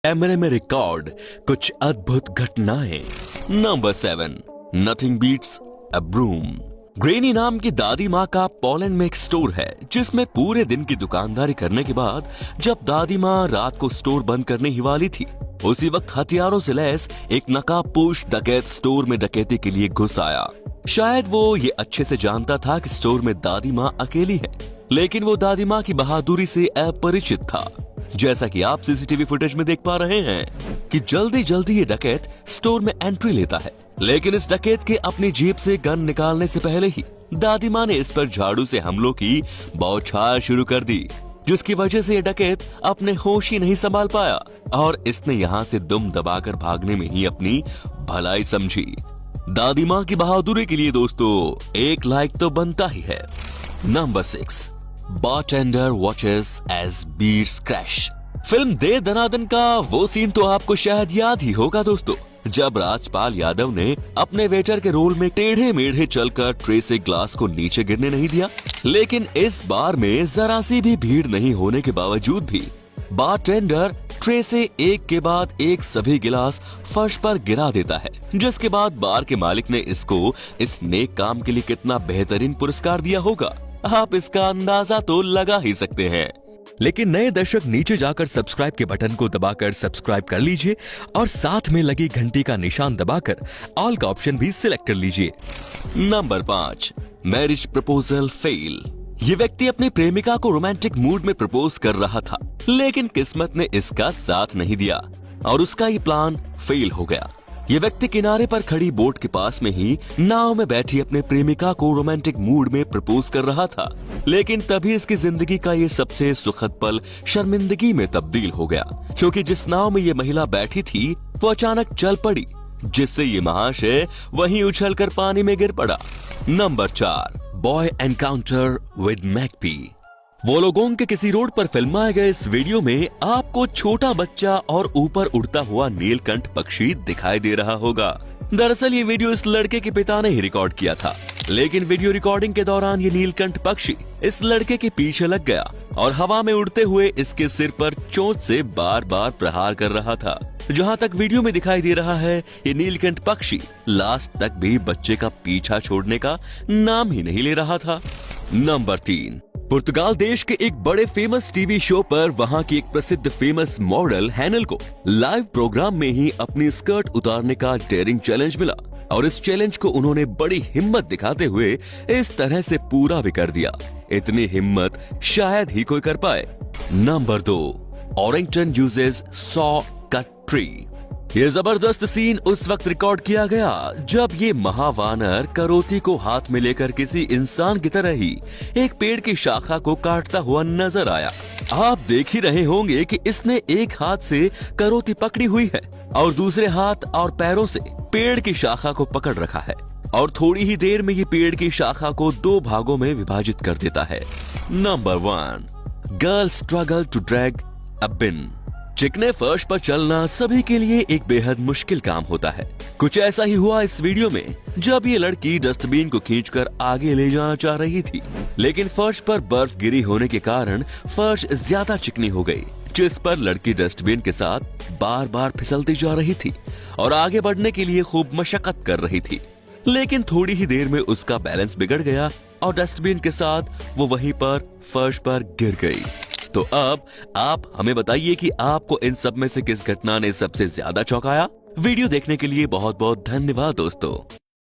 कैमरे में रिकॉर्ड कुछ अद्भुत घटनाएं। Number 7, nothing beats a broom. Granny नाम की दादी माँ का पोलैंड में एक स्टोर है जिसमें पूरे दिन की दुकानदारी करने के बाद जब दादी माँ रात को स्टोर बंद करने ही वाली थी, उसी वक्त हथियारों से लैस एक नकाबपोश डकैत स्टोर में डकैती के लिए घुस आया। शायद वो ये अच्छे से जानता था कि स्टोर में दादी माँ अकेली है, लेकिन वो दादी माँ की बहादुरी से अपरिचित था। जैसा कि आप सीसीटीवी फुटेज में देख पा रहे हैं कि जल्दी जल्दी ये डकैत स्टोर में एंट्री लेता है, लेकिन इस डकैत के अपनी जेब से गन निकालने से पहले ही दादी माँ ने इस पर झाड़ू से हमलों की बौछार शुरू कर दी, जिसकी वजह से ये डकैत अपने होश ही नहीं संभाल पाया और इसने यहाँ से दुम दबाकर भागने में ही अपनी भलाई समझी। दादी माँ की बहादुरी के लिए दोस्तों एक लाइक तो बनता ही है। Number 6, bartender watches as beats crash. Film De Dana Dan का वो सीन तो आपको शायद याद ही होगा दोस्तों, जब राजपाल यादव ने अपने वेटर के रोल में टेढ़े मेढ़े चलकर ट्रे से ग्लास को नीचे गिरने नहीं दिया। लेकिन इस बार में जरा सी भी भीड़ नहीं होने के बावजूद भी बारटेंडर ट्रे से एक के बाद एक सभी गिलास फर्श पर गिरा देता है, जिसके बाद बार के मालिक ने इसको इस नेक काम के लिए कितना बेहतरीन पुरस्कार दिया होगा, आप इसका अंदाजा तो लगा ही सकते हैं। लेकिन नए दर्शक नीचे जाकर सब्सक्राइब के बटन को दबाकर सब्सक्राइब कर लीजिए और साथ में लगी घंटी का निशान दबाकर ऑल का ऑप्शन भी सिलेक्ट कर लीजिए। Number 5, marriage proposal fail. ये व्यक्ति अपनी प्रेमिका को रोमांटिक मूड में प्रपोज कर रहा था, लेकिन किस्मत ने इसका साथ नहीं दिया और उसका ये प्लान फेल हो गया। ये व्यक्ति किनारे पर खड़ी बोट के पास में ही नाव में बैठी अपने प्रेमिका को रोमांटिक मूड में प्रपोज कर रहा था, लेकिन तभी इसकी जिंदगी का ये सबसे सुखद पल शर्मिंदगी में तब्दील हो गया, क्योंकि जिस नाव में ये महिला बैठी थी वो अचानक चल पड़ी, जिससे ये महाशय वहीं उछलकर पानी में गिर पड़ा। Number 4, boy encounter with McPhee. वो लोगों के किसी रोड पर फिल्माए गए इस वीडियो में आपको छोटा बच्चा और ऊपर उड़ता हुआ नीलकंठ पक्षी दिखाई दे रहा होगा। दरअसल ये वीडियो इस लड़के के पिता ने ही रिकॉर्ड किया था, लेकिन वीडियो रिकॉर्डिंग के दौरान ये नीलकंठ पक्षी इस लड़के के पीछे लग गया और हवा में उड़ते हुए इसके सिर पर चोंच से बार बार प्रहार कर रहा था। जहाँ तक वीडियो में दिखाई दे रहा है, ये नीलकंठ पक्षी लास्ट तक भी बच्चे का पीछा छोड़ने का नाम ही नहीं ले रहा था। नंबर 3, पुर्तगाल देश के एक बड़े फेमस टीवी शो पर वहां की एक प्रसिद्ध फेमस मॉडल हैनल को लाइव प्रोग्राम में ही अपनी स्कर्ट उतारने का डेयरिंग चैलेंज मिला और इस चैलेंज को उन्होंने बड़ी हिम्मत दिखाते हुए इस तरह से पूरा भी कर दिया। इतनी हिम्मत शायद ही कोई कर पाए। Number 2, Orrington uses saw cut tree. ये जबरदस्त सीन उस वक्त रिकॉर्ड किया गया जब ये महावानर करोती को हाथ में लेकर किसी इंसान की तरह ही एक पेड़ की शाखा को काटता हुआ नजर आया। आप देख ही रहे होंगे कि इसने एक हाथ से करोती पकड़ी हुई है और दूसरे हाथ और पैरों से पेड़ की शाखा को पकड़ रखा है और थोड़ी ही देर में ये पेड़ की शाखा को 2 भागों में विभाजित कर देता है। Number 1, girl struggle to drag a bin. चिकने फर्श पर चलना सभी के लिए एक बेहद मुश्किल काम होता है। कुछ ऐसा ही हुआ इस वीडियो में जब ये लड़की डस्टबिन को खींचकर आगे ले जाना चाह रही थी, लेकिन फर्श पर बर्फ गिरी होने के कारण फर्श ज्यादा चिकनी हो गई, जिस पर लड़की डस्टबिन के साथ बार बार फिसलती जा रही थी और आगे बढ़ने के लिए खूब मशक्कत कर रही थी। लेकिन थोड़ी ही देर में उसका बैलेंस बिगड़ गया और डस्टबिन के साथ वो वहीं पर फर्श पर गिर गई। तो अब आप हमें बताइए कि आपको इन सब में से किस घटना ने सबसे ज्यादा चौंकाया। वीडियो देखने के लिए बहुत बहुत धन्यवाद दोस्तों।